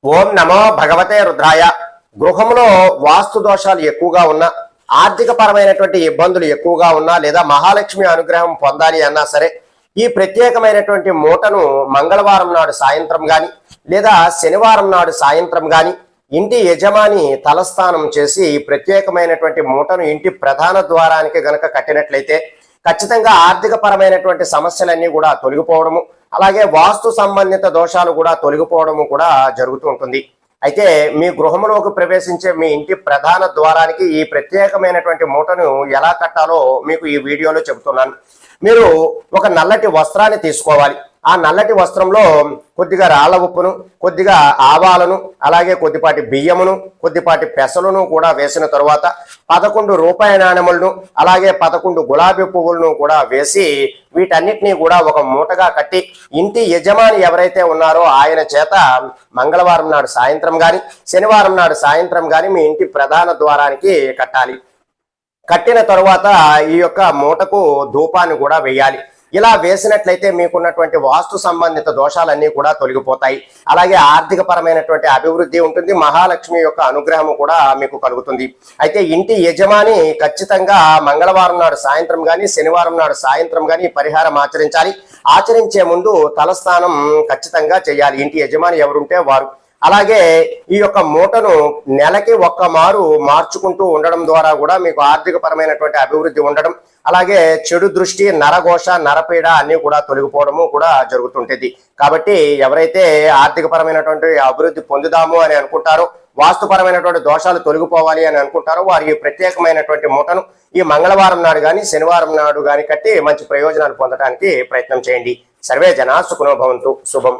ఓం నమో భగవతే రుద్రాయ. గృహంలో వాస్తు దోషాలు ఎక్కువగా ఉన్నా, ఆర్థిక పరమైనటువంటి ఇబ్బందులు ఎక్కువగా ఉన్నా, లేదా మహాలక్ష్మి అనుగ్రహం పొందాలి అన్నా సరే ఈ ప్రత్యేకమైనటువంటి మూటను మంగళవారం నాడు సాయంత్రం గాని లేదా శనివారం నాడు సాయంత్రం గాని ఇంటి యజమాని తలస్నానం చేసి ఈ ప్రత్యేకమైనటువంటి మూటను ఇంటి ప్రధాన ద్వారానికి గనక కట్టినట్లయితే ఖచ్చితంగా ఆర్థిక పరమైనటువంటి సమస్యలన్నీ కూడా తొలగిపోవడము, అలాగే వాస్తు సంబంధిత దోషాలు కూడా తొలగిపోవడము కూడా జరుగుతూ ఉంటుంది. అయితే మీ గృహంలోకి ప్రవేశించే మీ ఇంటి ప్రధాన ద్వారానికి ఈ ప్రత్యేకమైనటువంటి మూటను ఎలా కట్టాలో మీకు ఈ వీడియోలో చెబుతున్నాను. మీరు ఒక నల్లటి వస్త్రాన్ని తీసుకోవాలి. ఆ నల్లటి వస్త్రంలో కొద్దిగా రాళ్ల ఉప్పును, కొద్దిగా ఆవాలను, అలాగే కొద్దిపాటి బియ్యమును, కొద్దిపాటి పెసలను కూడా వేసిన తరువాత 11 రూపాయి నాణెములను, అలాగే 11 గులాబీ పువ్వులను కూడా వేసి వీటన్నిటినీ కూడా ఒక మూటగా కట్టి ఇంటి యజమాని ఎవరైతే ఉన్నారో ఆయన చేత మంగళవారం నాడు సాయంత్రం గాని శనివారం నాడు సాయంత్రం గాని మీ ఇంటి ప్రధాన ద్వారానికి కట్టాలి. కట్టిన తరువాత ఈ యొక్క మూటకు ధూపాన్ని కూడా వేయాలి. ఇలా వేసినట్లయితే మీకున్నటువంటి వాస్తు సంబంధిత దోషాలన్నీ కూడా తొలగిపోతాయి. అలాగే ఆర్థిక పరమైనటువంటి అభివృద్ధి ఉంటుంది, మహాలక్ష్మి యొక్క అనుగ్రహము కూడా మీకు కలుగుతుంది. అయితే ఇంటి యజమాని ఖచ్చితంగా మంగళవారం నాడు సాయంత్రం గాని శనివారం నాడు సాయంత్రం గాని పరిహారం ఆచరించాలి. ఆచరించే ముందు తలస్నానం ఖచ్చితంగా చేయాలి ఇంటి యజమాని ఎవరుంటే వారు. అలాగే ఈ యొక్క మూటను నెలకి ఒక్క మారు మార్చుకుంటూ ఉండడం ద్వారా కూడా మీకు ఆర్థిక పరమైనటువంటి అభివృద్ధి ఉండడం, అలాగే చెడు దృష్టి, నరఘోష, నరపీడ అన్ని కూడా తొలగిపోవడము కూడా జరుగుతుంటుంది. కాబట్టి ఎవరైతే ఆర్థిక పరమైనటువంటి అభివృద్ధి పొందుదాము అని అనుకుంటారో, వాస్తుపరమైనటువంటి దోషాలు తొలగిపోవాలి అని అనుకుంటారో వారు ఈ ప్రత్యేకమైనటువంటి మూటను ఈ మంగళవారం నాడు కానీ శనివారం నాడు కానీ కట్టి మంచి ప్రయోజనాలు పొందడానికి ప్రయత్నం చేయండి. సర్వే జనా సుఖినో భవంతు. శుభం.